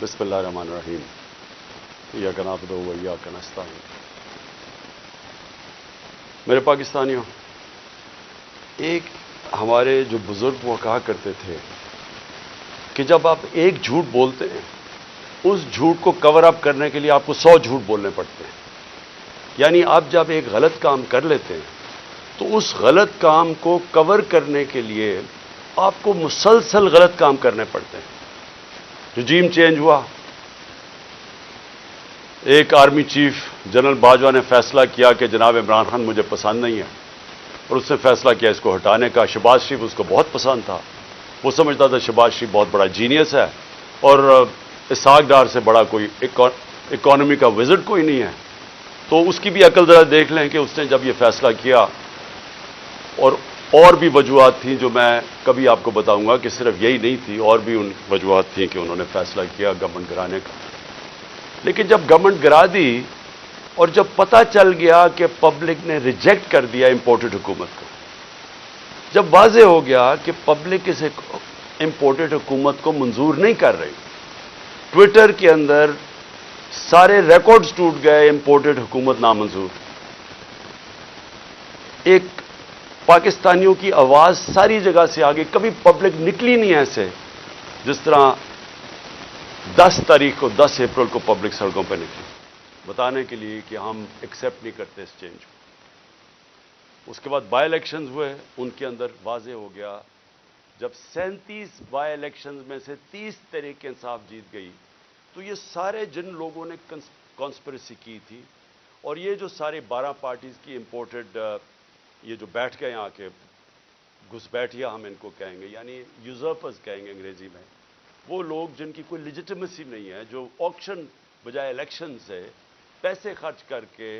بسم اللہ الرحمن الرحیم ایاک نعبد و ایاک نستعین۔ میرے پاکستانیوں، ایک ہمارے جو بزرگ وہ کہا کرتے تھے کہ جب آپ ایک جھوٹ بولتے ہیں اس جھوٹ کو کور اپ کرنے کے لیے آپ کو 100 جھوٹ بولنے پڑتے ہیں۔ یعنی آپ جب ایک غلط کام کر لیتے ہیں تو اس غلط کام کو کور کرنے کے لیے آپ کو مسلسل غلط کام کرنے پڑتے ہیں۔ رجیم چینج ہوا، ایک آرمی چیف جنرل باجوہ نے فیصلہ کیا کہ جناب عمران خان مجھے پسند نہیں ہے، اور اس نے فیصلہ کیا اس کو ہٹانے کا۔ شہباز شریف اس کو بہت پسند تھا، وہ سمجھتا تھا شہباز شریف بہت بڑا جینیس ہے اور اسحاق ڈار سے بڑا کوئی اکانومی کا وزٹ کوئی نہیں ہے۔ تو اس کی بھی عقل ذرا دیکھ لیں کہ اس نے جب یہ فیصلہ کیا، اور بھی وجوہات تھیں جو میں کبھی آپ کو بتاؤں گا کہ صرف یہی نہیں تھی، اور بھی ان وجوہات تھیں کہ انہوں نے فیصلہ کیا گورنمنٹ گرانے کا۔ لیکن جب گورنمنٹ گرا دی اور جب پتہ چل گیا کہ پبلک نے ریجیکٹ کر دیا امپورٹڈ حکومت کو، جب واضح ہو گیا کہ پبلک اس امپورٹڈ حکومت کو منظور نہیں کر رہی، ٹویٹر کے اندر سارے ریکارڈز ٹوٹ گئے، امپورٹڈ حکومت نامنظور۔ ایک پاکستانیوں کی آواز ساری جگہ سے آگے، کبھی پبلک نکلی نہیں ایسے جس طرح 10 تاریخ کو 10 اپریل کو پبلک سڑکوں پہ نکلی بتانے کے لیے کہ ہم ایکسیپٹ نہیں کرتے اس چینج کو۔ اس کے بعد بائی الیکشنز ہوئے، ان کے اندر واضح ہو گیا، جب 37 بائی الیکشنز میں سے 30 تحریک انصاف جیت گئی، تو یہ سارے جن لوگوں نے کانسپریسی کی تھی، اور یہ جو سارے 12 پارٹیز کی امپورٹڈ یہ جو بیٹھ گئے یہاں کے گھس بیٹھیا ہم ان کو کہیں گے، یعنی یوزرپرز کہیں گے انگریزی میں، وہ لوگ جن کی کوئی لیجیٹمیسی نہیں ہے، جو آکشن بجائے الیکشن سے پیسے خرچ کر کے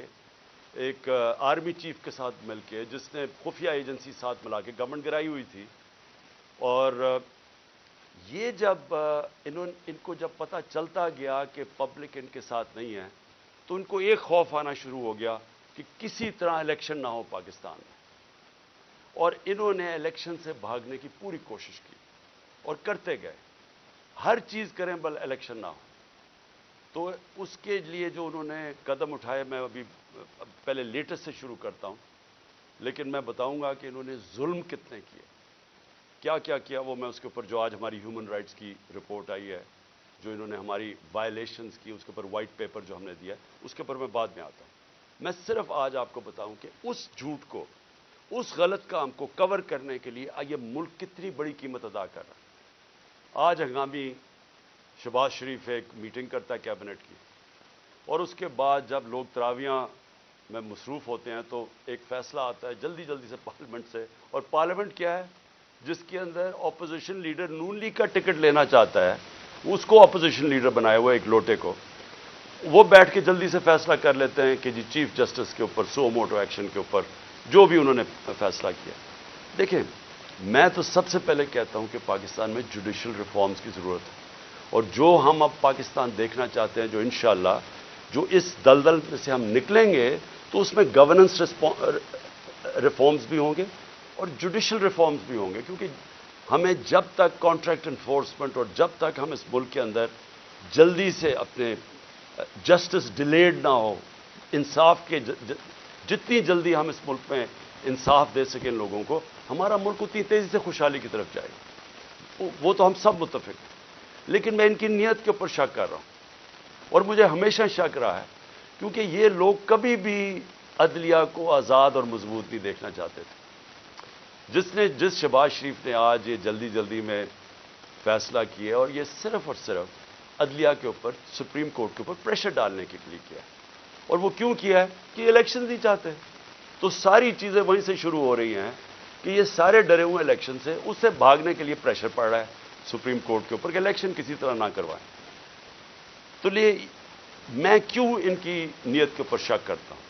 ایک آرمی چیف کے ساتھ مل کے، جس نے خفیہ ایجنسی ساتھ ملا کے گورنمنٹ گرائی ہوئی تھی، اور یہ جب ان کو جب پتہ چلتا گیا کہ پبلک ان کے ساتھ نہیں ہے، تو ان کو ایک خوف آنا شروع ہو گیا کہ کسی طرح الیکشن نہ ہو پاکستان میں، اور انہوں نے الیکشن سے بھاگنے کی پوری کوشش کی اور کرتے گئے، ہر چیز کریں بل الیکشن نہ ہو۔ تو اس کے لیے جو انہوں نے قدم اٹھائے، میں ابھی پہلے لیٹسٹ سے شروع کرتا ہوں، لیکن میں بتاؤں گا کہ انہوں نے ظلم کتنے کیے، کیا کیا وہ میں اس کے اوپر جو آج ہماری ہیومن رائٹس کی رپورٹ آئی ہے، جو انہوں نے ہماری وائلیشنز کی، اس کے اوپر وائٹ پیپر جو ہم نے دیا ہے، اس کے اوپر میں بعد میں آتا ہوں۔ میں صرف آج آپ کو بتاؤں کہ اس جھوٹ کو، اس غلط کام کو کور کرنے کے لیے یہ ملک کتنی بڑی قیمت ادا کر رہا ہے۔ آج ہنگامی شہباز شریف ایک میٹنگ کرتا ہے کیبنٹ کی، اور اس کے بعد جب لوگ تراویحاں میں مصروف ہوتے ہیں تو ایک فیصلہ آتا ہے جلدی سے پارلیمنٹ سے، اور پارلیمنٹ کیا ہے جس کے اندر اپوزیشن لیڈر نون لیگ کا ٹکٹ لینا چاہتا ہے، اس کو اپوزیشن لیڈر بنایا ہوا ایک لوٹے کو، وہ بیٹھ کے جلدی سے فیصلہ کر لیتے ہیں کہ جی چیف جسٹس کے اوپر سو موٹو ایکشن کے اوپر جو بھی انہوں نے فیصلہ کیا۔ دیکھیں، میں تو سب سے پہلے کہتا ہوں کہ پاکستان میں جوڈیشل ریفارمز کی ضرورت ہے، اور جو ہم اب پاکستان دیکھنا چاہتے ہیں، جو انشاءاللہ جو اس دلدل میں سے ہم نکلیں گے، تو اس میں گورننس ریفارمز بھی ہوں گے اور جوڈیشل ریفارمز بھی ہوں گے، کیونکہ ہمیں جب تک کانٹریکٹ انفورسمنٹ اور جب تک ہم اس ملک کے اندر جلدی سے اپنے جسٹس ڈیلیڈ نہ ہو، انصاف کے جتنی جلدی ہم اس ملک میں انصاف دے سکیں لوگوں کو، ہمارا ملک اتنی تیزی سے خوشحالی کی طرف جائے گا۔ وہ تو ہم سب متفق ہیں، لیکن میں ان کی نیت کے اوپر شک کر رہا ہوں، اور مجھے ہمیشہ شک رہا ہے، کیونکہ یہ لوگ کبھی بھی عدلیہ کو آزاد اور مضبوط نہیں دیکھنا چاہتے تھے۔ جس شہباز شریف نے آج یہ جلدی میں فیصلہ کیا، اور یہ صرف اور صرف عدلیہ کے اوپر، سپریم کورٹ کے اوپر پریشر ڈالنے کے لیے کیا ہے، اور وہ کیوں کیا ہے کہ الیکشن نہیں چاہتے، تو ساری چیزیں وہیں سے شروع ہو رہی ہیں کہ یہ سارے ڈرے ہوئے الیکشن سے، اس سے بھاگنے کے لیے پریشر پڑ رہا ہے سپریم کورٹ کے اوپر کہ الیکشن کسی طرح نہ کروائیں۔ تو میں کیوں ان کی نیت کے اوپر شک کرتا ہوں؟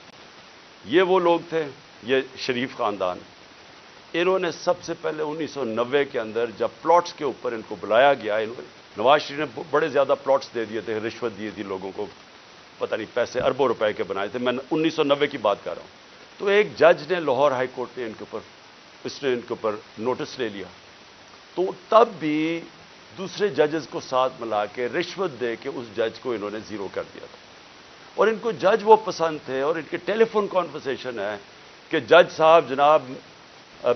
یہ وہ لوگ تھے، یہ شریف خاندان، انہوں نے سب سے پہلے 1990 کے اندر جب پلاٹس کے اوپر ان کو بلایا گیا، نواز شریف نے بڑے زیادہ پلاٹس دے دیے تھے، رشوت دی تھی لوگوں کو، پتہ نہیں پیسے اربوں روپے کے بنائے تھے، میں 1990 کی بات کر رہا ہوں۔ تو ایک جج نے لاہور ہائی کورٹ نے ان کے اوپر نوٹس لے لیا، تو تب بھی دوسرے ججز کو ساتھ ملا کے رشوت دے کے اس جج کو انہوں نے زیرو کر دیا تھا. اور ان کو جج وہ پسند تھے, اور ان کے ٹیلی فون کانورسیشن ہے کہ جج صاحب جناب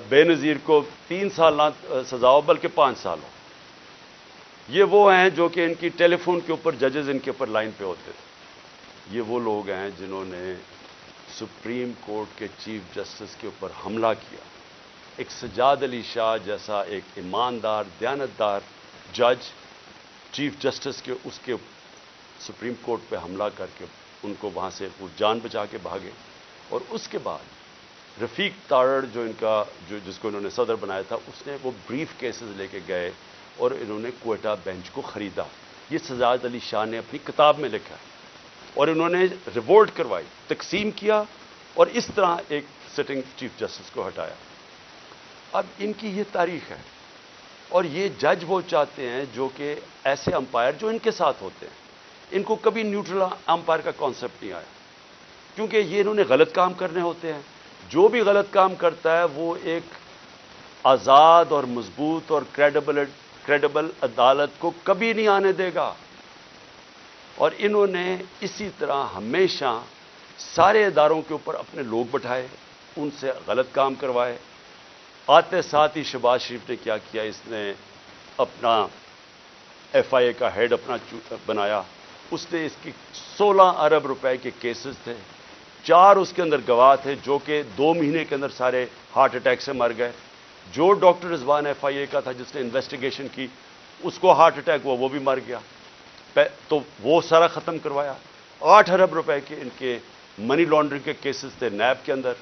بے نظیر کو 3 سال نہ سزا ہو بلکہ 5 سال ہو. یہ وہ ہیں جو کہ ان کی ٹیلی فون کے اوپر ججز ان کے اوپر لائن پہ ہوتے تھے. یہ وہ لوگ ہیں جنہوں نے سپریم کورٹ کے چیف جسٹس کے اوپر حملہ کیا. ایک سجاد علی شاہ جیسا ایک ایماندار دیانتدار جج چیف جسٹس کے اس کے سپریم کورٹ پہ حملہ کر کے ان کو وہاں سے وہ جان بچا کے بھاگے. اور اس کے بعد رفیق تارڑ جو ان کا جس کو انہوں نے صدر بنایا تھا, اس نے وہ بریف کیسز لے کے گئے اور انہوں نے کوئٹہ بینچ کو خریدا. یہ سجاد علی شاہ نے اپنی کتاب میں لکھا ہے. اور انہوں نے ریوولٹ کروائی, تقسیم کیا, اور اس طرح ایک سٹنگ چیف جسٹس کو ہٹایا. اب ان کی یہ تاریخ ہے. اور یہ جج وہ چاہتے ہیں جو کہ ایسے امپائر جو ان کے ساتھ ہوتے ہیں. ان کو کبھی نیوٹرل امپائر کا کانسیپٹ نہیں آیا, کیونکہ یہ انہوں نے غلط کام کرنے ہوتے ہیں. جو بھی غلط کام کرتا ہے وہ ایک آزاد اور مضبوط اور کریڈیبل عدالت کو کبھی نہیں آنے دے گا. اور انہوں نے اسی طرح ہمیشہ سارے اداروں کے اوپر اپنے لوگ بٹھائے, ان سے غلط کام کروائے. آتے ساتھ ہی شہباز شریف نے کیا کیا, اس نے اپنا ایف آئی اے کا ہیڈ اپنا بنایا. اس نے اس کی 16 ارب روپے کے کیسز تھے, 4 اس کے اندر گواہ تھے جو کہ 2 مہینے کے اندر سارے ہارٹ اٹیک سے مر گئے. جو ڈاکٹر رضوان ایف آئی اے کا تھا جس نے انویسٹیگیشن کی, اس کو ہارٹ اٹیک ہوا, وہ بھی مر گیا. تو وہ سارا ختم کروایا. 8 ارب روپے کے ان کے منی لانڈرنگ کے کیسز تھے نیب کے اندر,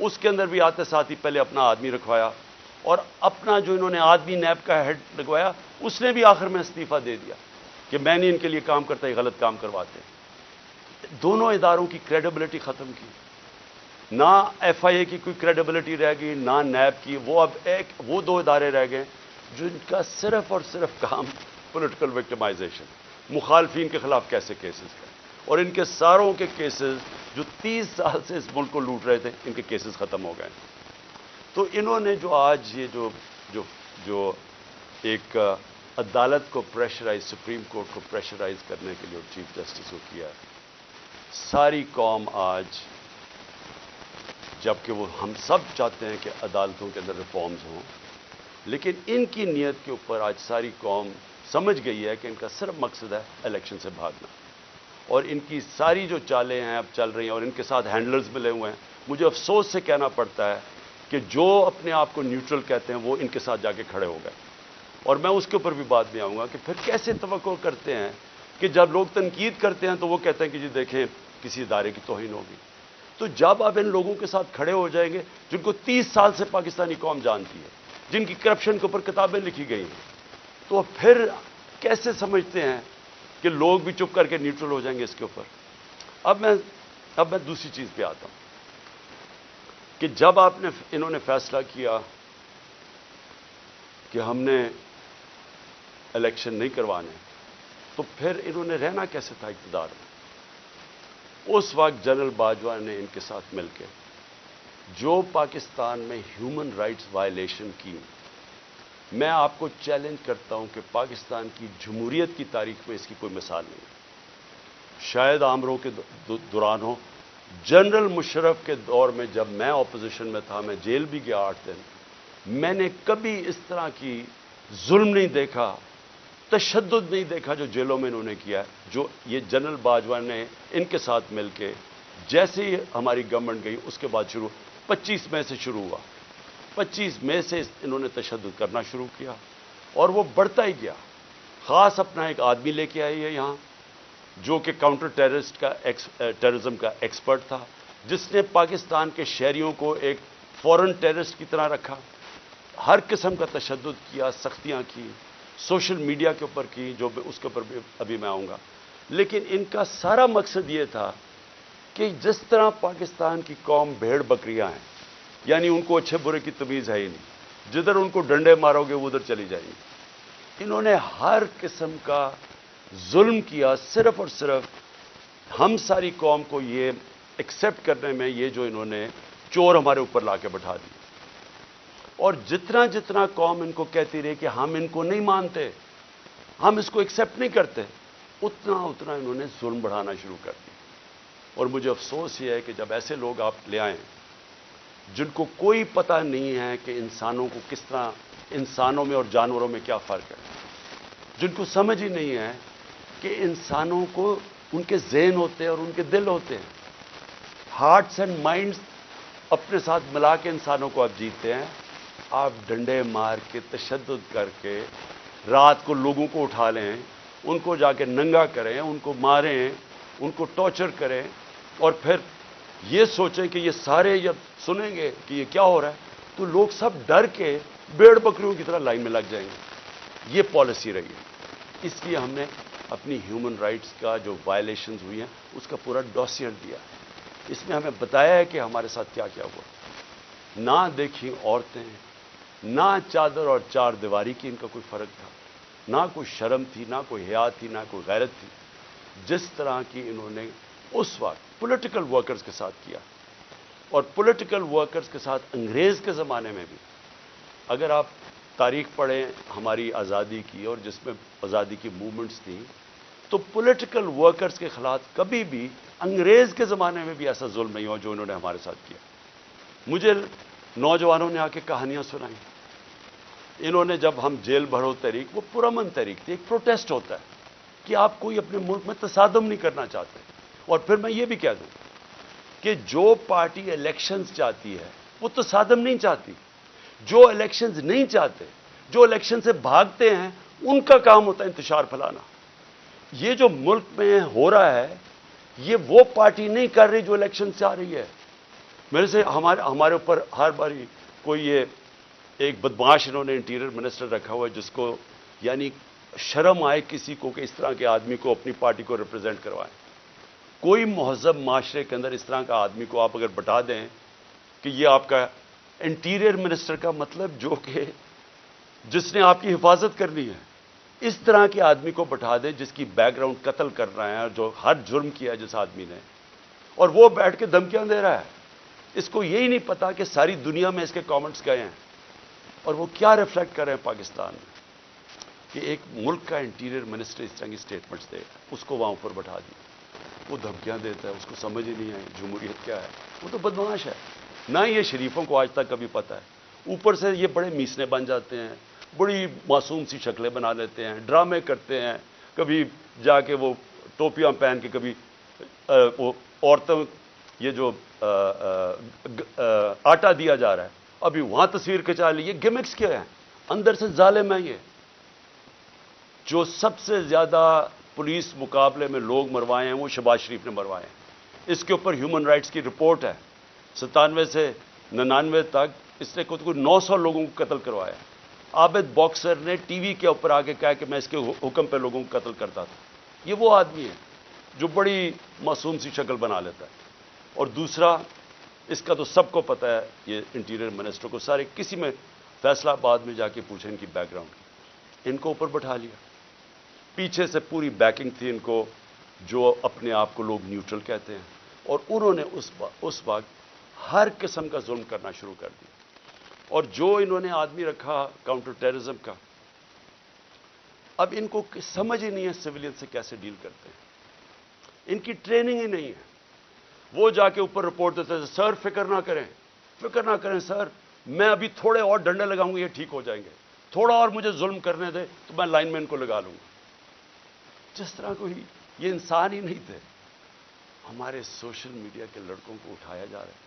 اس کے اندر بھی آتے ساتھ ہی پہلے اپنا آدمی رکھوایا, اور اپنا جو انہوں نے آدمی نیب کا ہیڈ لگوایا اس نے بھی آخر میں استعفیٰ دے دیا کہ میں نہیں ان کے لیے کام کرتا, یہ غلط کام کرواتے. دونوں اداروں کی کریڈیبلٹی ختم کی. نہ ایف آئی اے کی کوئی کریڈیبلٹی رہ گئی, نہ نیب کی. وہ اب وہ 2 ادارے رہ گئے جن کا صرف اور صرف کام پولیٹیکل وکٹمائزیشن, مخالفین کے خلاف کیسے کیسز ہیں. اور ان کے ساروں کے کیسز جو 30 سال سے اس ملک کو لوٹ رہے تھے, ان کے کیسز ختم ہو گئے. تو انہوں نے جو آج یہ جو ایک عدالت کو پریشرائز, سپریم کورٹ کو پریشرائز کرنے کے لیے چیف جسٹس کو کیا ہے, ساری قوم آج, جبکہ وہ ہم سب چاہتے ہیں کہ عدالتوں کے اندر ریفارمز ہوں, لیکن ان کی نیت کے اوپر آج ساری قوم سمجھ گئی ہے کہ ان کا صرف مقصد ہے الیکشن سے بھاگنا. اور ان کی ساری جو چالیں ہیں اب چل رہی ہیں, اور ان کے ساتھ ہینڈلرز ملے ہوئے ہیں. مجھے افسوس سے کہنا پڑتا ہے کہ جو اپنے آپ کو نیوٹرل کہتے ہیں وہ ان کے ساتھ جا کے کھڑے ہو گئے. اور میں اس کے اوپر بھی بات میں آؤں گا کہ پھر کیسے توقع کرتے ہیں کہ جب لوگ تنقید کرتے ہیں تو وہ کہتے ہیں کہ جی دیکھیں کسی ادارے کی توہین ہوگی. تو جب آپ ان لوگوں کے ساتھ کھڑے ہو جائیں گے جن کو 30 سال سے پاکستانی قوم جانتی ہے, جن کی کرپشن کے اوپر کتابیں لکھی گئی ہیں, تو پھر کیسے سمجھتے ہیں کہ لوگ بھی چپ کر کے نیوٹرل ہو جائیں گے اس کے اوپر. اب میں دوسری چیز پہ آتا ہوں کہ جب انہوں نے فیصلہ کیا کہ ہم نے الیکشن نہیں کروانے, تو پھر انہوں نے رہنا کیسے تھا اقتدار میں. اس وقت جنرل باجوہ نے ان کے ساتھ مل کے جو پاکستان میں ہیومن رائٹس وائلیشن کی, میں آپ کو چیلنج کرتا ہوں کہ پاکستان کی جمہوریت کی تاریخ میں اس کی کوئی مثال نہیں. شاید عامروں کے دوران ہو, جنرل مشرف کے دور میں جب میں اپوزیشن میں تھا, میں جیل بھی گیا 8 دن, میں نے کبھی اس طرح کی ظلم نہیں دیکھا, تشدد نہیں دیکھا جو جیلوں میں انہوں نے کیا ہے. جو یہ جنرل باجوہ نے ان کے ساتھ مل کے, جیسے ہی ہماری گورنمنٹ گئی اس کے بعد 25 مئی سے شروع ہوا, 25 مئی سے انہوں نے تشدد کرنا شروع کیا, اور وہ بڑھتا ہی گیا. خاص اپنا ایک آدمی لے کے آئی ہے یہاں جو کہ کاؤنٹر ٹیررزم کا ایکسپرٹ تھا, جس نے پاکستان کے شہریوں کو ایک فورن ٹیررسٹ کی طرح رکھا, ہر قسم کا تشدد کیا, سختیاں کی, سوشل میڈیا کے اوپر کی, جو اس کے اوپر بھی ابھی میں آؤں گا. لیکن ان کا سارا مقصد یہ تھا کہ جس طرح پاکستان کی قوم بھیڑ بکریاں ہیں, یعنی ان کو اچھے برے کی تمیز ہے ہی نہیں, جدھر ان کو ڈنڈے مارو گے وہ ادھر چلی جائیں گی. انہوں نے ہر قسم کا ظلم کیا, صرف اور صرف ہم ساری قوم کو یہ ایکسیپٹ کرنے میں, یہ جو انہوں نے چور ہمارے اوپر لا کے بٹھا دی. اور جتنا قوم ان کو کہتی رہی کہ ہم ان کو نہیں مانتے, ہم اس کو ایکسیپٹ نہیں کرتے، اتنا اتنا انہوں نے ظلم بڑھانا شروع کر دیا. اور مجھے افسوس یہ ہے کہ جب ایسے لوگ آپ لے آئیں جن کو کوئی پتہ نہیں ہے کہ انسانوں کو کس طرح، انسانوں میں اور جانوروں میں کیا فرق ہے، جن کو سمجھ ہی نہیں ہے کہ انسانوں کو ان کے ذہن ہوتے ہیں اور ان کے دل ہوتے ہیں، ہارٹس اینڈ مائنڈز اپنے ساتھ ملا کے انسانوں کو آپ جیتے ہیں. آپ ڈنڈے مار کے، تشدد کر کے، رات کو لوگوں کو اٹھا لیں، ان کو جا کے ننگا کریں، ان کو ماریں، ان کو ٹارچر کریں، اور پھر یہ سوچیں کہ یہ سارے جب سنیں گے کہ یہ کیا ہو رہا ہے تو لوگ سب ڈر کے بھیڑ بکریوں کی طرح لائن میں لگ جائیں گے. یہ پالیسی رہی ہے. اس لیے ہم نے اپنی ہیومن رائٹس کا جو وائلیشنز ہوئی ہیں اس کا پورا ڈوسیئر دیا. اس میں ہمیں بتایا ہے کہ ہمارے ساتھ کیا کیا ہوا. نہ دیکھیں عورتیں، نہ چادر اور چار دیواری کی ان کا کوئی فرق تھا، نہ کوئی شرم تھی، نہ کوئی حیا تھی، نہ کوئی غیرت تھی. جس طرح کی انہوں نے اس وقت پولیٹیکل ورکرز کے ساتھ کیا، اور پولیٹیکل ورکرز کے ساتھ انگریز کے زمانے میں بھی. اگر آپ تاریخ پڑھیں ہماری آزادی کی اور جس میں آزادی کی موومنٹس تھیں، تو پولیٹیکل ورکرز کے خلاف کبھی بھی انگریز کے زمانے میں بھی ایسا ظلم نہیں ہوا جو انہوں نے ہمارے ساتھ کیا. مجھے نوجوانوں نے آ کے کہانیاں سنائیں. انہوں نے جب ہم جیل بھرو تحریک، وہ پرامن تحریک تھی، ایک پروٹیسٹ ہوتا ہے کہ آپ کوئی اپنے ملک میں تصادم نہیں کرنا چاہتے. اور پھر میں یہ بھی کہہ دوں کہ جو پارٹی الیکشنز چاہتی ہے وہ تصادم نہیں چاہتی. جو الیکشنز نہیں چاہتے، جو الیکشن سے بھاگتے ہیں، ان کا کام ہوتا ہے انتشار پھیلانا. یہ جو ملک میں ہو رہا ہے یہ وہ پارٹی نہیں کر رہی جو الیکشن سے آ رہی ہے. میرے سے ہمارے اوپر ہر باری کوئی یہ ایک بدماش انہوں نے انٹیریئر منسٹر رکھا ہوا ہے جس کو یعنی شرم آئے کسی کو کہ اس طرح کے آدمی کو اپنی پارٹی کو ریپرزینٹ کروائیں. کوئی مہذب معاشرے کے اندر اس طرح کا آدمی کو آپ اگر بتا دیں کہ یہ آپ کا انٹیریئر منسٹر کا مطلب جو کہ جس نے آپ کی حفاظت کرنی ہے، اس طرح کے آدمی کو بٹھا دیں جس کی بیک گراؤنڈ قتل کر رہا ہے، جو ہر جرم کیا ہے جس آدمی نے، اور وہ بیٹھ کے دھمکیاں دے رہا ہے. اس کو یہی نہیں پتا کہ ساری دنیا میں اس کے کامنٹس گئے ہیں اور وہ کیا ریفلیکٹ کر رہے ہیں پاکستان میں، کہ ایک ملک کا انٹیریئر منسٹر اس طرح کی اسٹیٹمنٹس دے، اس کو وہاں اوپر بٹھا دی. وہ دھمکیاں دیتا ہے، اس کو سمجھ ہی نہیں آئی جمہوریت کیا ہے. وہ تو بدمعاش ہے. نہ یہ شریفوں کو آج تک کبھی پتہ ہے. اوپر سے یہ بڑے میسنے بن جاتے ہیں، بڑی معصوم سی شکلیں بنا لیتے ہیں، ڈرامے کرتے ہیں. کبھی جا کے وہ ٹوپیاں پہن کے، کبھی وہ عورتوں یہ جو آٹا دیا جا رہا ہے ابھی وہاں تصویر کھچا لی. یہ گیمکس کیا ہے؟ اندر سے ظالم ہے. یہ جو سب سے زیادہ پولیس مقابلے میں لوگ مروائے ہیں وہ شہباز شریف نے مروائے ہیں. اس کے اوپر ہیومن رائٹس کی رپورٹ ہے. 97 سے 99 تک اس نے کوئی 900 لوگوں کو قتل کروایا. عابد باکسر نے ٹی وی کے اوپر آ کے کہا کہ میں اس کے حکم پہ لوگوں کو قتل کرتا تھا. یہ وہ آدمی ہے جو بڑی معصوم سی شکل بنا لیتا ہے. اور دوسرا، اس کا تو سب کو پتہ ہے، یہ انٹیریئر منسٹر کو سارے، کسی میں فیصلہ آباد میں جا کے پوچھیں ان کی بیک گراؤنڈ کی. ان کو اوپر بٹھا لیا. پیچھے سے پوری بیکنگ تھی ان کو، جو اپنے آپ کو لوگ نیوٹرل کہتے ہیں، اور انہوں نے اس وقت ہر قسم کا ظلم کرنا شروع کر دیا. اور جو انہوں نے آدمی رکھا کاؤنٹر ٹیررزم کا، اب ان کو سمجھ ہی نہیں ہے سویلین سے کیسے ڈیل کرتے ہیں. ان کی ٹریننگ ہی نہیں ہے. وہ جا کے اوپر رپورٹ دیتے تھے، سر فکر نہ کریں سر، میں ابھی تھوڑے اور ڈنڈے لگاؤں گا یہ ٹھیک ہو جائیں گے، تھوڑا اور مجھے ظلم کرنے دے تو میں لائن مین کو لگا لوں گا. جس طرح کوئی یہ انسان ہی نہیں تھے. ہمارے سوشل میڈیا کے لڑکوں کو اٹھایا جا رہا ہے.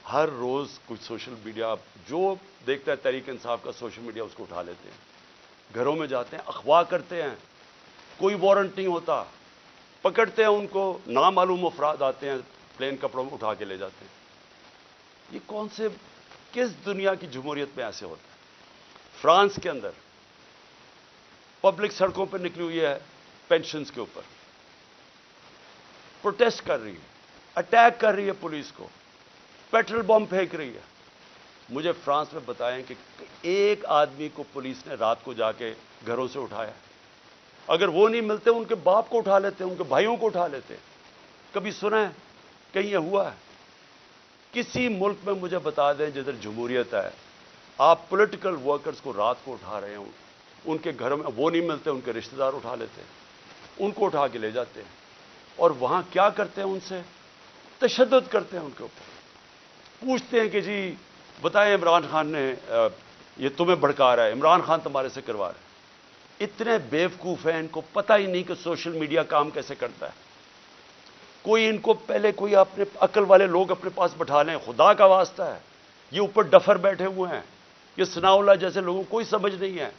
ہر روز کچھ سوشل میڈیا جو دیکھتا ہے تحریک انصاف کا سوشل میڈیا اس کو اٹھا لیتے ہیں، گھروں میں جاتے ہیں، اغوا کرتے ہیں، کوئی وارنٹ نہیں ہوتا، پکڑتے ہیں ان کو، نامعلوم افراد آتے ہیں پلین کپڑوں میں اٹھا کے لے جاتے ہیں. یہ کون سے، کس دنیا کی جمہوریت میں ایسے ہوتا ہے؟ فرانس کے اندر پبلک سڑکوں پہ نکلی ہوئی ہے پینشنز کے اوپر، پروٹیسٹ کر رہی ہے، اٹیک کر رہی ہے پولیس کو، پیٹرول بم پھینک رہی ہے. مجھے فرانس میں بتائیں کہ ایک آدمی کو پولیس نے رات کو جا کے گھروں سے اٹھایا. اگر وہ نہیں ملتے ان کے باپ کو اٹھا لیتے، ان کے بھائیوں کو اٹھا لیتے. کبھی سنا ہے کہیں یہ ہوا ہے؟ کسی ملک میں مجھے بتا دیں جدھر جمہوریت ہے، آپ پولیٹیکل ورکرز کو رات کو اٹھا رہے ہوں ان کے گھر میں وہ نہیں ملتے، ان کے رشتہ دار اٹھا لیتے ہیں، ان کو اٹھا کے لے جاتے ہیں، اور وہاں کیا کرتے ہیں؟ ان سے تشدد کرتے ہیں، ان کے اوپر پوچھتے ہیں کہ جی بتائیں عمران خان نے یہ تمہیں بھڑکا رہا ہے، عمران خان تمہارے سے کروا رہا ہے۔ اتنے بیوقوف ہیں، ان کو پتہ ہی نہیں کہ سوشل میڈیا کام کیسے کرتا ہے۔ کوئی ان کو پہلے کوئی اپنے عقل والے لوگ اپنے پاس بٹھا لیں، خدا کا واسطہ ہے، یہ اوپر ڈفر بیٹھے ہوئے ہیں، یہ ثناء اللہ جیسے لوگوں کو کوئی سمجھ نہیں ہے۔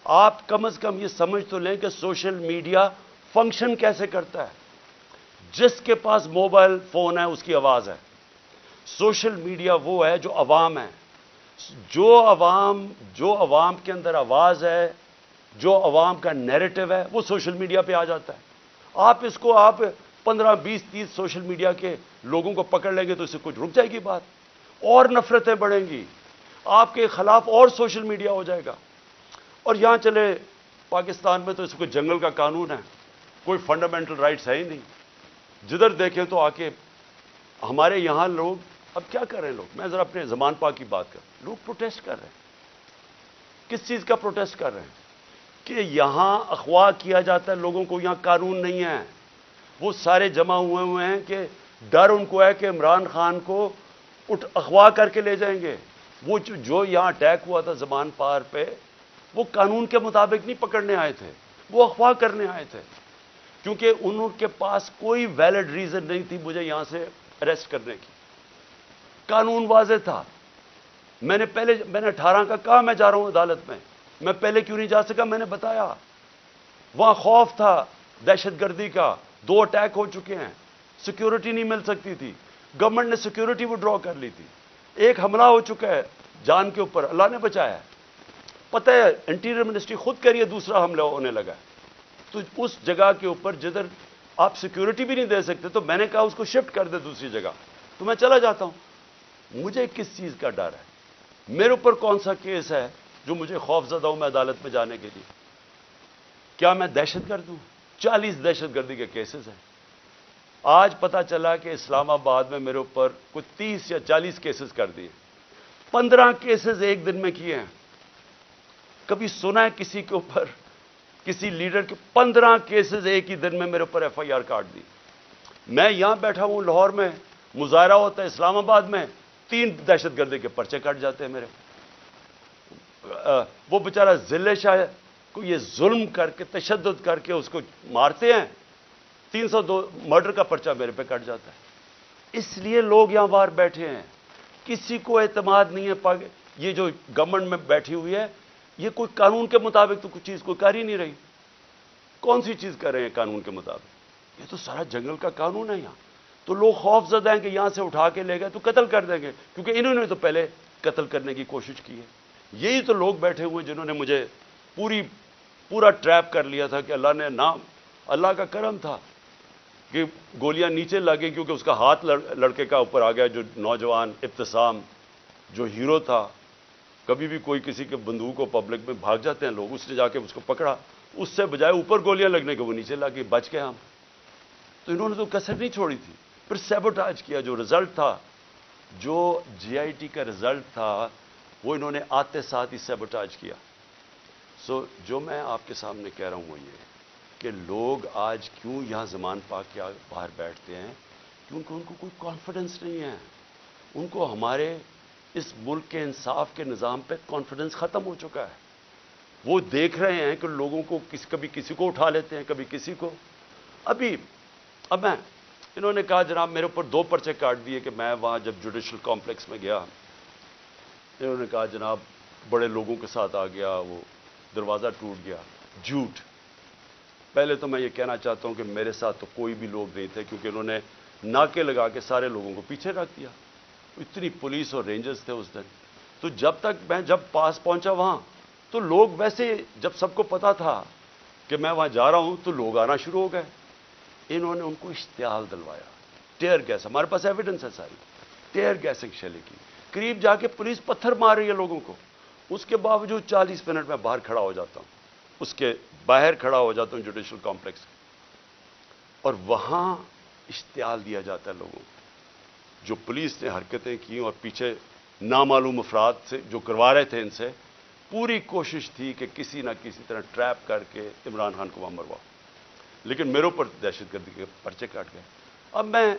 آپ کم از کم یہ سمجھ تو لیں کہ سوشل میڈیا فنکشن کیسے کرتا ہے۔ جس کے پاس موبائل فون ہے اس کی آواز ہے۔ سوشل میڈیا وہ ہے جو عوام ہے، جو عوام کے اندر آواز ہے، جو عوام کا نیریٹو ہے، وہ سوشل میڈیا پہ آ جاتا ہے۔ آپ اس کو 15 20 30 سوشل میڈیا کے لوگوں کو پکڑ لیں گے تو اس سے کچھ رک جائے گی بات، اور نفرتیں بڑھیں گی، آپ کے خلاف اور سوشل میڈیا ہو جائے گا۔ اور یہاں چلے پاکستان میں تو اس کو جنگل کا قانون ہے، کوئی فنڈامنٹل رائٹس ہے ہی نہیں، جدھر دیکھیں تو آ کے ہمارے یہاں لوگ اب کیا کر رہے ہیں لوگ، میں ذرا اپنے زمان پاک کی بات کروں، لوگ پروٹیسٹ کر رہے ہیں۔ کس چیز کا پروٹیسٹ کر رہے ہیں؟ کہ یہاں اغوا کیا جاتا ہے لوگوں کو، یہاں قانون نہیں ہے، وہ سارے جمع ہوئے ہیں کہ ڈر ان کو ہے کہ عمران خان کو اغوا کر کے لے جائیں گے۔ وہ جو یہاں اٹیک ہوا تھا زمان پار پہ، وہ قانون کے مطابق نہیں پکڑنے آئے تھے، وہ اغوا کرنے آئے تھے، کیونکہ ان کے پاس کوئی ویلڈ ریزن نہیں تھی مجھے یہاں سے اریسٹ کرنے کی۔ قانون واضح تھا۔ میں نے 18 کا کہا میں جا رہا ہوں عدالت میں پہلے کیوں نہیں جا سکا؟ میں نے بتایا وہاں خوف تھا دہشت گردی کا، 2 اٹیک ہو چکے ہیں، سیکیورٹی نہیں مل سکتی تھی، گورنمنٹ نے سیکیورٹی وڈرا کر لی تھی، ایک حملہ ہو چکا ہے جان کے اوپر، اللہ نے بچایا ہے، پتہ ہے انٹیریئر منسٹری خود کہہ رہی ہے دوسرا حملہ ہونے لگا ہے۔ تو اس جگہ کے اوپر جدھر آپ سیکیورٹی بھی نہیں دے سکتے، تو میں نے کہا اس کو شفٹ کر دے دوسری جگہ، تو میں چلا جاتا ہوں۔ مجھے کس چیز کا ڈر ہے؟ میرے اوپر کون سا کیس ہے جو مجھے خوف زدہ ہوں میں عدالت میں جانے کے لیے؟ کیا میں دہشت گرد ہوں؟ 40 دہشت گردی کے کیسز ہیں۔ آج پتا چلا کہ اسلام آباد میں میرے اوپر کوئی 30 یا 40 کیسز کر دیے، 15 کیسز ایک دن میں کیے ہیں۔ کبھی سنا ہے کسی کے اوپر، کسی لیڈر کے 15 کیسز ایک ہی دن میں میرے اوپر ایف آئی آر کاٹ دی؟ میں یہاں بیٹھا ہوں لاہور میں، مظاہرہ ہوتا ہے اسلام آباد میں، 3 دہشت گردی کے پرچے کٹ جاتے ہیں میرے۔ وہ بیچارہ ضلع شاہ کو یہ ظلم کر کے تشدد کر کے اس کو مارتے ہیں، 302 مرڈر کا پرچہ میرے پہ کٹ جاتا ہے۔ اس لیے لوگ یہاں باہر بیٹھے ہیں، کسی کو اعتماد نہیں ہے۔ یہ جو گورنمنٹ میں بیٹھی ہوئی ہے، یہ کوئی قانون کے مطابق تو کچھ چیز کوئی کر ہی نہیں رہی۔ کون سی چیز کر رہے ہیں قانون کے مطابق؟ یہ تو سارا جنگل کا قانون ہے یہاں۔ تو لوگ خوف زدہ ہیں کہ یہاں سے اٹھا کے لے گئے تو قتل کر دیں گے، کیونکہ انہوں نے تو پہلے قتل کرنے کی کوشش کی ہے۔ یہی تو لوگ بیٹھے ہوئے جنہوں نے مجھے پورا ٹریپ کر لیا تھا کہ اللہ کا کرم تھا کہ گولیاں نیچے لگیں، کیونکہ اس کا ہاتھ لڑکے کا اوپر آ گیا، جو نوجوان ابتسام جو ہیرو تھا۔ کبھی بھی کوئی کسی کے بندوق کو پبلک میں بھاگ جاتے ہیں لوگ، اس نے جا کے اس کو پکڑا، اس سے بجائے اوپر گولیاں لگنے کے وہ نیچے لگی، بچ گئے ہم۔ تو انہوں نے تو کسر نہیں چھوڑی تھی، پھر سیبوٹاج کیا۔ جو رزلٹ تھا، جو جی آئی ٹی کا رزلٹ تھا، وہ انہوں نے آتے ساتھ ہی سیبوٹاج کیا۔ جو میں آپ کے سامنے کہہ رہا ہوں وہ یہ کہ لوگ آج کیوں یہاں زمان پاک کے باہر بیٹھتے ہیں، کیونکہ ان کو کوئی کانفیڈنس نہیں ہے، ان کو ہمارے اس ملک کے انصاف کے نظام پہ کانفیڈنس ختم ہو چکا ہے۔ وہ دیکھ رہے ہیں کہ لوگوں کو کبھی کسی کو اٹھا لیتے ہیں، کبھی کسی کو۔ اب انہوں نے کہا جناب میرے اوپر 2 پرچے کاٹ دیے کہ میں وہاں جب جوڈیشل کمپلیکس میں گیا، انہوں نے کہا جناب بڑے لوگوں کے ساتھ آ گیا، وہ دروازہ ٹوٹ گیا۔ جھوٹ۔ پہلے تو میں یہ کہنا چاہتا ہوں کہ میرے ساتھ تو کوئی بھی لوگ نہیں تھے، کیونکہ انہوں نے ناکے لگا کے سارے لوگوں کو پیچھے رکھ دیا، اتنی پولیس اور رینجرز تھے اس دن۔ تو جب پاس پہنچا وہاں، تو لوگ ویسے جب سب کو پتا تھا کہ میں وہاں جا رہا ہوں تو لوگ آنا شروع ہو گئے۔ انہوں نے ان کو اشتعال دلوایا، ٹیئر گیس، ہمارے پاس ایویڈنس ہے ساری، ٹیئر گیسنگ شیلنگ کی، قریب جا کے پولیس پتھر مار رہی ہے لوگوں کو۔ اس کے باوجود 40 منٹ میں باہر کھڑا ہو جاتا ہوں، اس کے باہر کھڑا ہو جاتا ہوں جوڈیشل کمپلیکس، اور وہاں اشتعال دیا جاتا ہے لوگوں کو۔ جو پولیس نے حرکتیں کی اور پیچھے نامعلوم افراد سے جو کروا رہے تھے ان سے، پوری کوشش تھی کہ کسی نہ کسی طرح ٹریپ کر کے عمران خان کو وہاں مرواؤ، لیکن میرے اوپر دہشت گردی کے پرچے کاٹ گئے۔ اب میں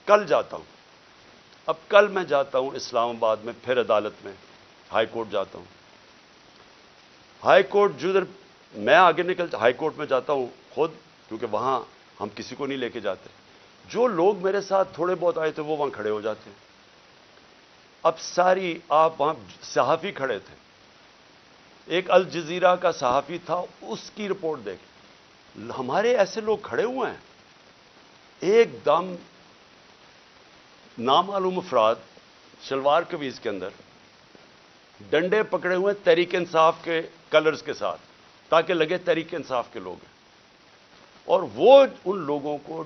کل جاتا ہوں، کل میں جاتا ہوں اسلام آباد میں، پھر عدالت میں ہائی کورٹ جاتا ہوں۔ ہائی کورٹ جدھر میں آگے ہائی کورٹ میں جاتا ہوں خود، کیونکہ وہاں ہم کسی کو نہیں لے کے جاتے۔ جو لوگ میرے ساتھ تھوڑے بہت آئے تھے وہ وہاں کھڑے ہو جاتے ہیں۔ اب آپ وہاں صحافی کھڑے تھے، ایک الجزیرہ کا صحافی تھا، اس کی رپورٹ دیکھ، ہمارے ایسے لوگ کھڑے ہوئے ہیں، ایک دم نامعلوم افراد شلوار قمیض کے اندر ڈنڈے پکڑے ہوئے تحریک انصاف کے کلرز کے ساتھ، تاکہ لگے تحریک انصاف کے لوگ ہیں، اور وہ ان لوگوں کو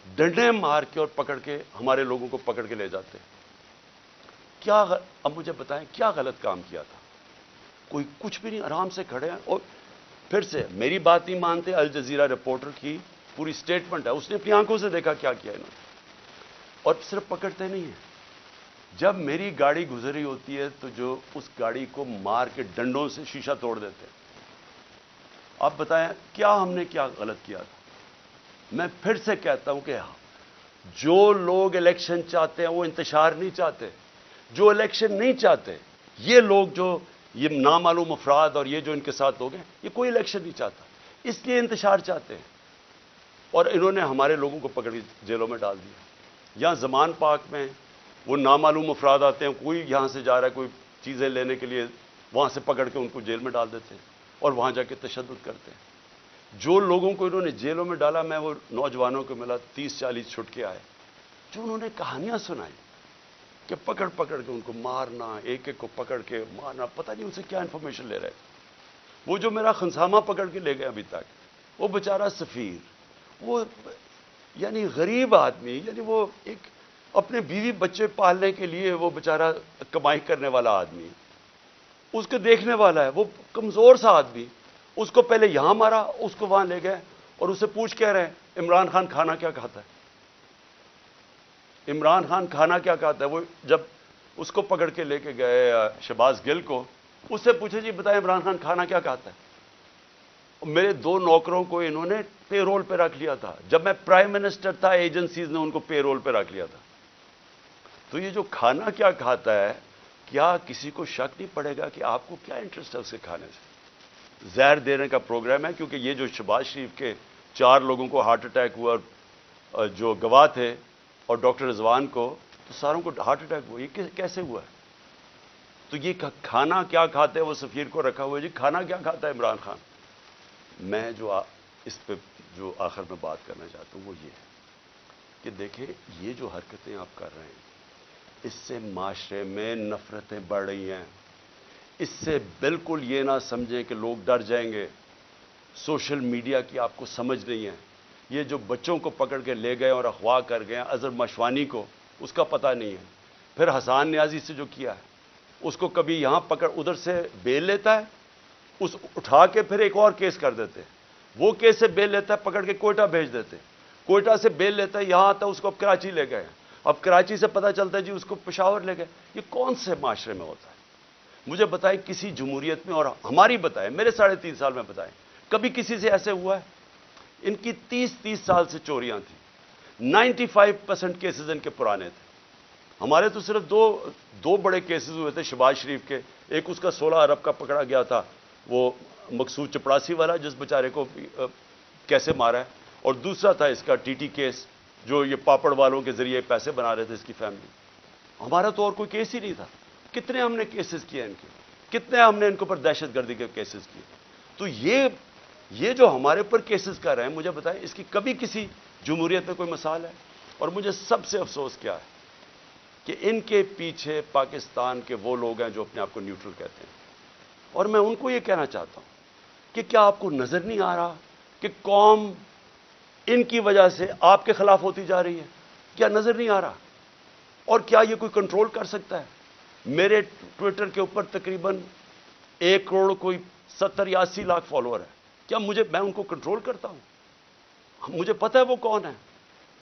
ڈنڈے مار کے اور پکڑ کے ہمارے لوگوں کو پکڑ کے لے جاتے ہیں۔ اب مجھے بتائیں کیا غلط کام کیا تھا؟ کوئی کچھ بھی نہیں، آرام سے کھڑے ہیں۔ اور پھر سے میری بات نہیں مانتے، الجزیرہ رپورٹر کی پوری سٹیٹمنٹ ہے، اس نے اپنی آنکھوں سے دیکھا کیا کیا انہوں نے، اور صرف پکڑتے نہیں ہیں، جب میری گاڑی گزری ہوتی ہے تو جو اس گاڑی کو مار کے ڈنڈوں سے شیشہ توڑ دیتے ہیں۔ آپ بتائیں کیا ہم نے کیا غلط کیا تھا؟ میں پھر سے کہتا ہوں کہ جو لوگ الیکشن چاہتے ہیں وہ انتشار نہیں چاہتے، جو الیکشن نہیں چاہتے، یہ لوگ جو یہ نامعلوم افراد اور یہ جو ان کے ساتھ لوگ ہیں، یہ کوئی الیکشن نہیں چاہتا، اس لیے انتشار چاہتے ہیں، اور انہوں نے ہمارے لوگوں کو پکڑ کے جیلوں میں ڈال دیا۔ یہاں زمان پاک میں وہ نامعلوم افراد آتے ہیں، کوئی یہاں سے جا رہا ہے کوئی چیزیں لینے کے لیے، وہاں سے پکڑ کے ان کو جیل میں ڈال دیتے ہیں اور وہاں جا کے تشدد کرتے ہیں۔ جو لوگوں کو انہوں نے جیلوں میں ڈالا، میں وہ نوجوانوں کو ملا 30-40 چھٹ کے آئے، جو انہوں نے کہانیاں سنائی کہ پکڑ پکڑ کے ان کو مارنا، ایک ایک کو پکڑ کے مارنا، پتہ نہیں ان سے کیا انفارمیشن لے رہے تھے۔ وہ جو میرا خنسامہ پکڑ کے لے گئے ابھی تک، وہ بیچارہ سفیر، وہ یعنی غریب آدمی، یعنی وہ ایک اپنے بیوی بچے پالنے کے لیے وہ بیچارہ کمائی کرنے والا آدمی، اس کو دیکھنے والا ہے، وہ کمزور سا آدمی، اس کو پہلے یہاں مارا، اس کو وہاں لے گئے اور اسے پوچھ کہہ رہے ہیں عمران خان کھانا کیا کھاتا ہے؟ عمران خان کھانا کیا کھاتا ہے؟ وہ جب اس کو پکڑ کے لے کے گئے شہباز گل کو، اس سے پوچھے جی بتائیں عمران خان کھانا کیا کھاتا ہے؟ میرے 2 نوکروں کو انہوں نے پے رول پہ رکھ لیا تھا، جب میں پرائم منسٹر تھا ایجنسیز نے ان کو پے رول پہ رکھ لیا تھا۔ تو یہ جو کھانا کیا کھاتا ہے، کیا کسی کو شک نہیں پڑے گا کہ آپ کو کیا انٹرسٹ ہے اسے کھانے سے؟ زہر دینے کا پروگرام ہے، کیونکہ یہ جو شہباز شریف کے 4 لوگوں کو ہارٹ اٹیک ہوا، اور جو گواہ تھے، اور ڈاکٹر رضوان کو، تو ساروں کو ہارٹ اٹیک ہوا، یہ کیسے ہوا ہے؟ تو یہ کھانا کیا کھاتے ہیں، وہ سفیر کو رکھا ہوا ہے، جی کھانا کیا کھاتا ہے عمران خان؟ میں جو اس پہ جو آخر میں بات کرنا چاہتا ہوں وہ یہ ہے کہ دیکھیں یہ جو حرکتیں آپ کر رہے ہیں، اس سے معاشرے میں نفرتیں بڑھ رہی ہیں۔ اس سے بالکل یہ نہ سمجھیں کہ لوگ ڈر جائیں گے۔ سوشل میڈیا کی آپ کو سمجھ نہیں ہے۔ یہ جو بچوں کو پکڑ کے لے گئے اور اغوا کر گئے اظہر مشوانی کو، اس کا پتہ نہیں ہے۔ پھر حسان نیازی سے جو کیا ہے، اس کو کبھی یہاں پکڑ، ادھر سے بیل لیتا ہے، اس اٹھا کے پھر ایک اور کیس کر دیتے ہیں، وہ کیس سے بیل لیتا ہے، پکڑ کے کوئٹہ بھیج دیتے ہیں، کوئٹہ سے بیل لیتا ہے، یہاں آتا ہے، اس کو اب کراچی لے گئے، اب کراچی سے پتہ چلتا ہے جی اس کو پشاور لے گئے۔ یہ کون سے معاشرے میں ہوتا ہے؟ مجھے بتائیں کسی جمہوریت میں، اور ہماری بتائیں، میرے 3.5 سال میں بتائیں، کبھی کسی سے ایسے ہوا ہے؟ ان کی 30 سال سے چوریاں تھیں، 95% کیسز ان کے پرانے تھے۔ ہمارے تو صرف دو بڑے کیسز ہوئے تھے شہباز شریف کے، ایک اس کا 16 ارب کا پکڑا گیا تھا، وہ مقصود چپڑاسی والا جس بیچارے کو کیسے مارا ہے، اور دوسرا تھا اس کا TT کیس، جو یہ پاپڑ والوں کے ذریعے پیسے بنا رہے تھے اس کی فیملی۔ ہمارا تو اور کوئی کیس ہی نہیں تھا۔ کتنے ہم نے کیسز کیے ان کے، کتنے ہم نے ان کے اوپر دہشت گردی کے کیسز کیے۔ تو یہ جو ہمارے اوپر کیسز کر رہے ہیں، مجھے بتائیں اس کی کبھی کسی جمہوریت میں کوئی مثال ہے؟ اور مجھے سب سے افسوس کیا ہے کہ ان کے پیچھے پاکستان کے وہ لوگ ہیں جو اپنے آپ کو نیوٹرل کہتے ہیں، اور میں ان کو یہ کہنا چاہتا ہوں کہ کیا آپ کو نظر نہیں آ رہا کہ قوم ان کی وجہ سے آپ کے خلاف ہوتی جا رہی ہے؟ کیا نظر نہیں آ رہا؟ اور کیا یہ کوئی کنٹرول کر سکتا ہے؟ میرے ٹویٹر کے اوپر تقریباً 1 کروڑ کوئی 70 یا 80 لاکھ فالوور ہے۔ کیا میں ان کو کنٹرول کرتا ہوں؟ مجھے پتہ ہے وہ کون ہے؟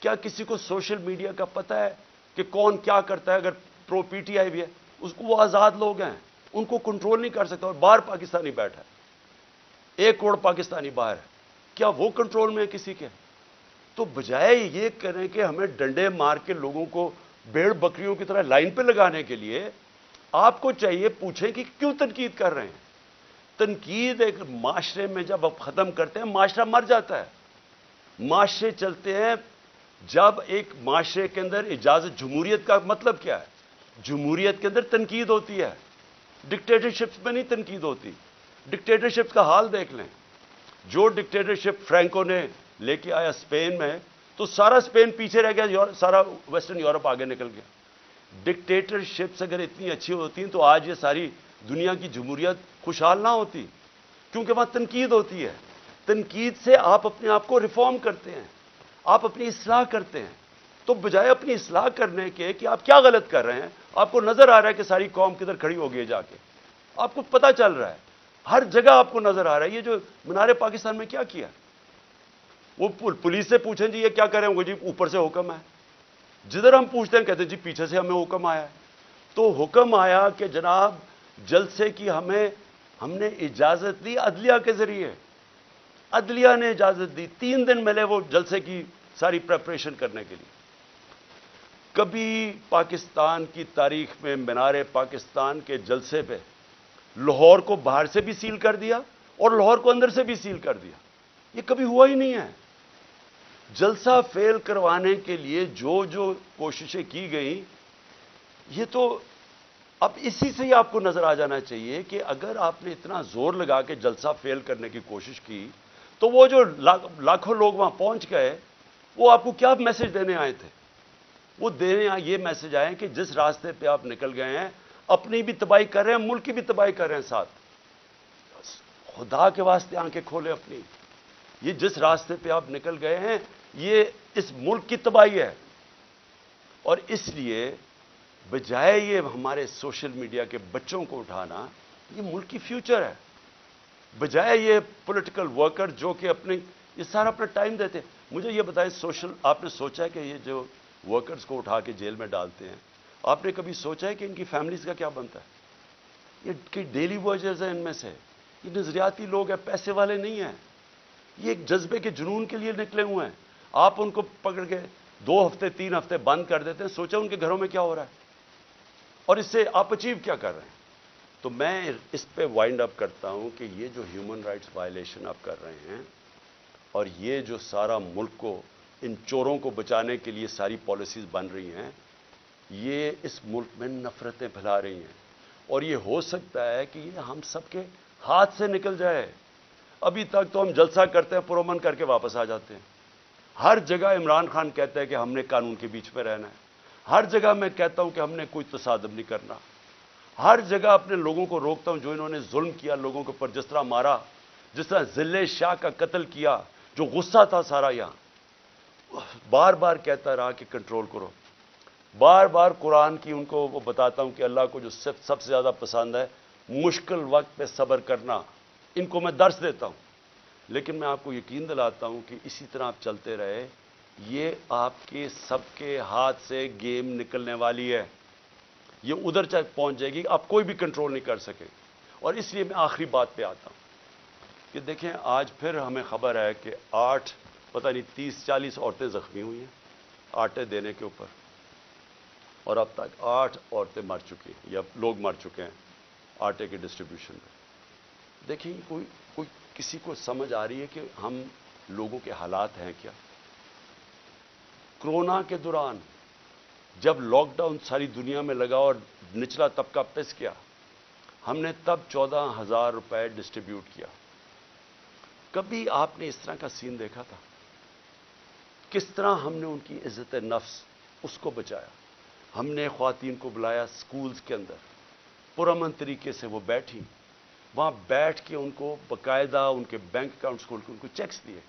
کیا کسی کو سوشل میڈیا کا پتہ ہے کہ کون کیا کرتا ہے؟ اگر پرو PTI بھی ہے، اس کو وہ آزاد لوگ ہیں، ان کو کنٹرول نہیں کر سکتا, اور باہر پاکستانی بیٹھا ہے, 1 کروڑ پاکستانی باہر ہے, کیا وہ کنٹرول میں ہے کسی کے؟ تو بجائے یہ کریں کہ ہمیں ڈنڈے مار کے لوگوں کو بھیڑ بکریوں کی طرح لائن پہ لگانے کے لیے, آپ کو چاہیے پوچھیں کہ کیوں تنقید کر رہے ہیں. تنقید ایک معاشرے میں جب آپ ختم کرتے ہیں معاشرہ مر جاتا ہے. معاشرے چلتے ہیں جب ایک معاشرے کے اندر اجازت. جمہوریت کا مطلب کیا ہے؟ جمہوریت کے اندر تنقید ہوتی ہے, ڈکٹیٹرشپ میں نہیں تنقید ہوتی. ڈکٹیٹرشپ کا حال دیکھ لیں, جو ڈکٹیٹرشپ فرینکو نے لے کے آیا اسپین میں, تو سارا اسپین پیچھے رہ گیا, سارا ویسٹرن یورپ آگے نکل گیا. ڈکٹیٹرشپس اگر اتنی اچھی ہوتی ہیں تو آج یہ ساری دنیا کی جمہوریت خوشحال نہ ہوتی, کیونکہ وہاں تنقید ہوتی ہے. تنقید سے آپ اپنے آپ کو ریفارم کرتے ہیں, آپ اپنی اصلاح کرتے ہیں. تو بجائے اپنی اصلاح کرنے کے کہ آپ کیا غلط کر رہے ہیں, آپ کو نظر آ رہا ہے کہ ساری قوم کدھر کھڑی ہو گئی جا کے, آپ کو پتہ چل رہا ہے, ہر جگہ آپ کو نظر آ رہا ہے. یہ جو مینار پاکستان میں کیا کیا, وہ پولیس سے پوچھیں جی یہ کیا کریں گے, جی اوپر سے حکم ہے. جدھر ہم پوچھتے ہیں کہتے ہیں جی پیچھے سے ہمیں حکم آیا ہے. تو حکم آیا کہ جناب جلسے کی ہم نے اجازت دی عدلیہ کے ذریعے, عدلیہ نے اجازت دی, 3 دن ملے وہ جلسے کی ساری پریپریشن کرنے کے لیے. کبھی پاکستان کی تاریخ میں مینار پاکستان کے جلسے پہ لاہور کو باہر سے بھی سیل کر دیا اور لاہور کو اندر سے بھی سیل کر دیا, یہ کبھی ہوا ہی نہیں ہے. جلسہ فیل کروانے کے لیے جو کوششیں کی گئیں, یہ تو اب اسی سے ہی آپ کو نظر آ جانا چاہیے کہ اگر آپ نے اتنا زور لگا کے جلسہ فیل کرنے کی کوشش کی تو وہ جو لاکھوں لوگ وہاں پہنچ گئے, وہ آپ کو کیا میسج دینے آئے تھے؟ وہ دینے یہ میسج آئے کہ جس راستے پہ آپ نکل گئے ہیں اپنی بھی تباہی کر رہے ہیں, ملک کی بھی تباہی کر رہے ہیں ساتھ. خدا کے واسطے آنکھیں کھولیں اپنی. یہ جس راستے پہ آپ نکل گئے ہیں یہ اس ملک کی تباہی ہے. اور اس لیے بجائے یہ ہمارے سوشل میڈیا کے بچوں کو اٹھانا, یہ ملک کی فیوچر ہے. بجائے یہ پولیٹیکل ورکر جو کہ یہ سارا اپنا ٹائم دیتے ہیں. مجھے یہ بتائیں, آپ نے سوچا ہے کہ یہ جو ورکرز کو اٹھا کے جیل میں ڈالتے ہیں, آپ نے کبھی سوچا ہے کہ ان کی فیملیز کا کیا بنتا ہے؟ یہ کہ ڈیلی ویجرز ہیں ان میں سے, یہ نظریاتی لوگ ہیں, پیسے والے نہیں ہیں. یہ ایک جذبے کے جنون کے لیے نکلے ہوئے ہیں. آپ ان کو پکڑ کے 2 ہفتے 3 ہفتے بند کر دیتے ہیں, سوچا ان کے گھروں میں کیا ہو رہا ہے اور اس سے آپ اچیو کیا کر رہے ہیں. تو میں اس پہ وائنڈ اپ کرتا ہوں کہ یہ جو ہیومن رائٹس وائلیشن آپ کر رہے ہیں اور یہ جو سارا ملک کو ان چوروں کو بچانے کے لیے ساری پالیسیز بن رہی ہیں, یہ اس ملک میں نفرتیں پھیلا رہی ہیں. اور یہ ہو سکتا ہے کہ یہ ہم سب کے ہاتھ سے نکل جائے. ابھی تک تو ہم جلسہ کرتے ہیں, پرامن کر کے واپس آ جاتے ہیں. ہر جگہ عمران خان کہتا ہے کہ ہم نے قانون کے بیچ میں رہنا ہے. ہر جگہ میں کہتا ہوں کہ ہم نے کوئی تصادم نہیں کرنا. ہر جگہ اپنے لوگوں کو روکتا ہوں جو انہوں نے ظلم کیا لوگوں کے اوپر, جس طرح مارا, جس طرح ذلِ شاہ کا قتل کیا, جو غصہ تھا سارا یہاں. بار بار کہتا رہا کہ کنٹرول کرو. بار بار قرآن کی ان کو وہ بتاتا ہوں کہ اللہ کو جو سب سے زیادہ پسند ہے مشکل وقت پہ صبر کرنا, ان کو میں درس دیتا ہوں. لیکن میں آپ کو یقین دلاتا ہوں کہ اسی طرح آپ چلتے رہے, یہ آپ کے سب کے ہاتھ سے گیم نکلنے والی ہے. یہ ادھر تک پہنچ جائے گی, آپ کوئی بھی کنٹرول نہیں کر سکے. اور اس لیے میں آخری بات پہ آتا ہوں کہ دیکھیں آج پھر ہمیں خبر ہے کہ 30-40 عورتیں زخمی ہوئی ہیں آٹے دینے کے اوپر, اور اب تک 8 عورتیں مر چکی ہیں یا لوگ مر چکے ہیں آٹے کے ڈسٹریبیوشن میں. دیکھیں کوئی کسی کو سمجھ آ رہی ہے کہ ہم لوگوں کے حالات ہیں کیا؟ کرونا کے دوران جب لاک ڈاؤن ساری دنیا میں لگا اور نچلا طبقہ پس گیا, ہم نے تب 14,000 روپے ڈسٹریبیوٹ کیا. کبھی آپ نے اس طرح کا سین دیکھا تھا؟ کس طرح ہم نے ان کی عزت نفس اس کو بچایا. ہم نے خواتین کو بلایا سکولز کے اندر, پرامن طریقے سے وہ بیٹھی, وہاں بیٹھ کے ان کو باقاعدہ ان کے بینک اکاؤنٹس کھول کے ان کو چیکس دیے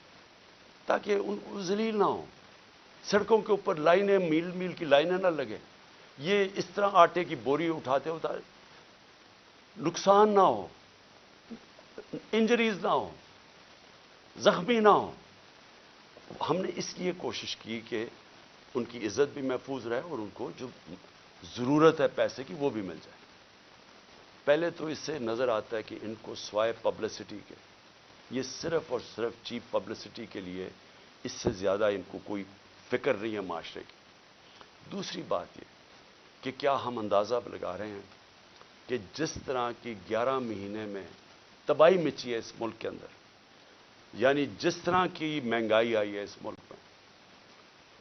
تاکہ ان ذلیل نہ ہوں. سڑکوں کے اوپر لائنیں میل میل کی لائنیں نہ لگیں. یہ اس طرح آٹے کی بوری اٹھاتے نقصان نہ ہو, انجریز نہ ہو, زخمی نہ ہو. ہم نے اس لیے کوشش کی کہ ان کی عزت بھی محفوظ رہے اور ان کو جو ضرورت ہے پیسے کی وہ بھی مل جائے. پہلے تو اس سے نظر آتا ہے کہ ان کو سوائے پبلسٹی کے، یہ صرف اور صرف چیپ پبلسٹی کے لیے، اس سے زیادہ ان کو کوئی فکر نہیں ہے معاشرے کی۔ دوسری بات یہ کہ کیا ہم اندازہ لگا رہے ہیں کہ جس طرح کی 11 مہینے میں تباہی مچی ہے اس ملک کے اندر، یعنی جس طرح کی مہنگائی آئی ہے اس ملک میں،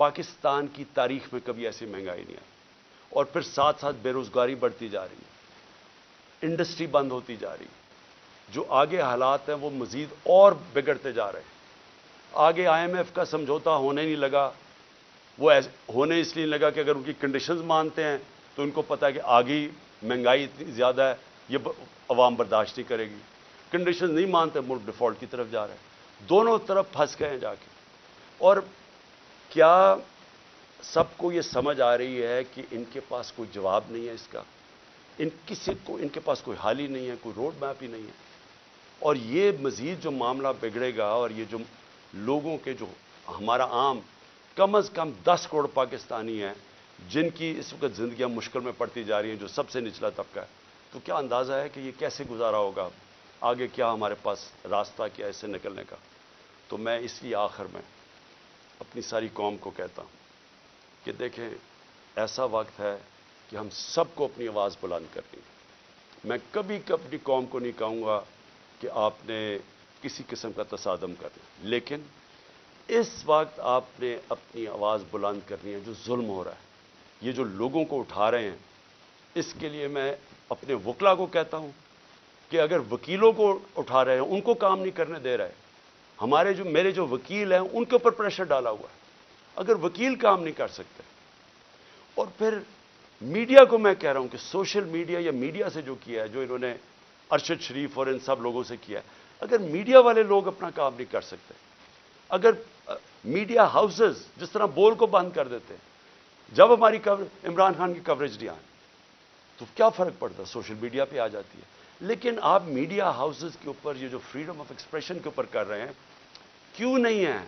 پاکستان کی تاریخ میں کبھی ایسی مہنگائی نہیں آئی، اور پھر ساتھ ساتھ بے روزگاری بڑھتی جا رہی ہے، انڈسٹری بند ہوتی جا رہی ہے، جو آگے حالات ہیں وہ مزید اور بگڑتے جا رہے ہیں۔ آگے IMF کا سمجھوتا ہونے نہیں لگا، وہ ہونے اس لیے لگا کہ اگر ان کی کنڈیشنز مانتے ہیں تو ان کو پتا ہے کہ آگے مہنگائی اتنی زیادہ ہے، یہ عوام برداشت نہیں کرے گی۔ کنڈیشنز نہیں مانتے، ملک ڈیفالٹ کی طرف جا رہے ہیں، دونوں طرف پھنس گئے ہیں جا کے۔ اور کیا سب کو یہ سمجھ آ رہی ہے کہ ان کے پاس کوئی جواب نہیں ہے اس کا، ان کے پاس کوئی حل ہی نہیں ہے، کوئی روڈ میپ ہی نہیں ہے؟ اور یہ مزید جو معاملہ بگڑے گا، اور یہ جو لوگوں کے جو ہمارا عام کم از کم 10 کروڑ پاکستانی ہیں جن کی اس وقت زندگیاں مشکل میں پڑتی جا رہی ہیں، جو سب سے نچلا طبقہ ہے، تو کیا اندازہ ہے کہ یہ کیسے گزارا ہوگا؟ آگے کیا ہمارے پاس راستہ کیا ہے اس سے نکلنے کا؟ تو میں اس لیے آخر میں اپنی ساری قوم کو کہتا ہوں کہ دیکھیں، ایسا وقت ہے کہ ہم سب کو اپنی آواز بلند کرنی ہے۔ میں کبھی اپنی قوم کو نہیں کہوں گا کہ آپ نے کسی قسم کا تصادم کرنا، لیکن اس وقت آپ نے اپنی آواز بلند کرنی ہے۔ جو ظلم ہو رہا ہے، یہ جو لوگوں کو اٹھا رہے ہیں، اس کے لیے میں اپنے وکلا کو کہتا ہوں کہ اگر وکیلوں کو اٹھا رہے ہیں، ان کو کام نہیں کرنے دے رہے، میرے جو وکیل ہیں ان کے اوپر پریشر ڈالا ہوا ہے، اگر وکیل کام نہیں کر سکتے، اور پھر میڈیا کو میں کہہ رہا ہوں کہ سوشل میڈیا یا میڈیا سے جو کیا ہے، جو انہوں نے ارشد شریف اور ان سب لوگوں سے کیا ہے، اگر میڈیا والے لوگ اپنا کام نہیں کر سکتے، اگر میڈیا ہاؤسز جس طرح بول کو بند کر دیتے، جب ہماری عمران خان کی کوریج نہیں آئی تو کیا فرق پڑتا؟ سوشل میڈیا پہ آ جاتی ہے۔ لیکن آپ میڈیا ہاؤسز کے اوپر یہ جو فریڈم آف ایکسپریشن کے اوپر کر رہے ہیں، کیوں نہیں ہے؟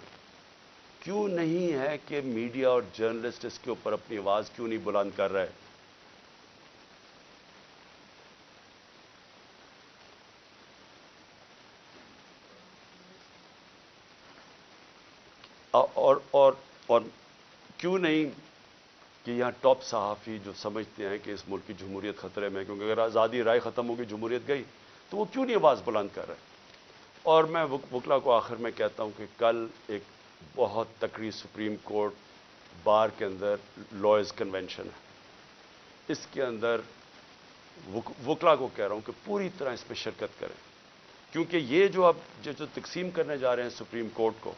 کیوں نہیں ہے کہ میڈیا اور جرنلسٹ اس کے اوپر اپنی آواز کیوں نہیں بلند کر رہے؟ اور کیوں نہیں کہ یہاں ٹاپ صحافی جو سمجھتے ہیں کہ اس ملک کی جمہوریت خطرے میں، کیونکہ اگر آزادی رائے ختم ہوگی، جمہوریت گئی، تو وہ کیوں نہیں آواز بلند کر رہے؟ اور میں وکلا کو آخر میں کہتا ہوں کہ کل ایک بہت تکڑی سپریم کورٹ بار کے اندر لائرز کنونشن ہے، اس کے اندر وکلا کو کہہ رہا ہوں کہ پوری طرح اس میں شرکت کریں، کیونکہ یہ جو اب جو تقسیم کرنے جا رہے ہیں سپریم کورٹ کو،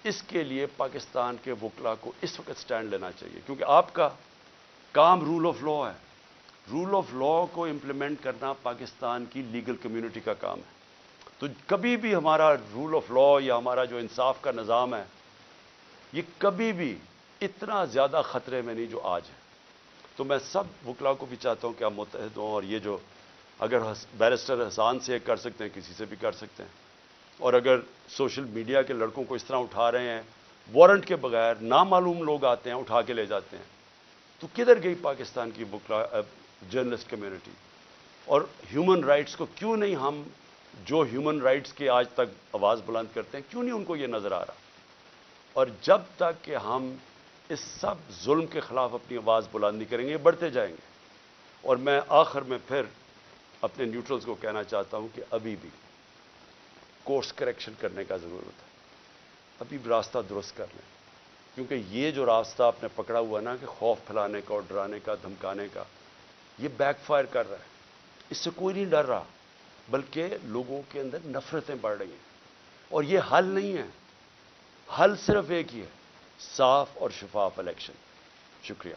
اس کے لیے پاکستان کے وکلا کو اس وقت سٹینڈ لینا چاہیے، کیونکہ آپ کا کام رول آف لا ہے۔ رول آف لا کو امپلیمنٹ کرنا پاکستان کی لیگل کمیونٹی کا کام ہے۔ تو کبھی بھی ہمارا رول آف لا یا ہمارا جو انصاف کا نظام ہے، یہ کبھی بھی اتنا زیادہ خطرے میں نہیں جو آج ہے۔ تو میں سب وکلا کو بھی چاہتا ہوں کہ آپ متحد ہوں، اور یہ جو اگر بیرسٹر حسان سے کر سکتے ہیں، کسی سے بھی کر سکتے ہیں، اور اگر سوشل میڈیا کے لڑکوں کو اس طرح اٹھا رہے ہیں، وارنٹ کے بغیر نامعلوم لوگ آتے ہیں اٹھا کے لے جاتے ہیں، تو کدھر گئی پاکستان کی وکلا جرنلسٹ کمیونٹی؟ اور ہیومن رائٹس کو کیوں نہیں ہم جو ہیومن رائٹس کے آج تک آواز بلند کرتے ہیں، کیوں نہیں ان کو یہ نظر آ رہا؟ اور جب تک کہ ہم اس سب ظلم کے خلاف اپنی آواز بلند نہیں کریں گے، یہ بڑھتے جائیں گے۔ اور میں آخر میں پھر اپنے نیوٹرلز کو کہنا چاہتا ہوں کہ ابھی بھی کورس کریکشن کرنے کا ضرورت ہے، ابھی بھی راستہ درست کر لیں، کیونکہ یہ جو راستہ آپ نے پکڑا ہوا نا کہ خوف پھیلانے کا اور ڈرانے کا، دھمکانے کا، یہ بیک فائر کر رہا ہے۔ اس سے کوئی نہیں ڈر رہا، بلکہ لوگوں کے اندر نفرتیں بڑھ رہی ہیں، اور یہ حل نہیں ہے۔ حل صرف ایک ہی ہے، صاف اور شفاف الیکشن۔ شکریہ۔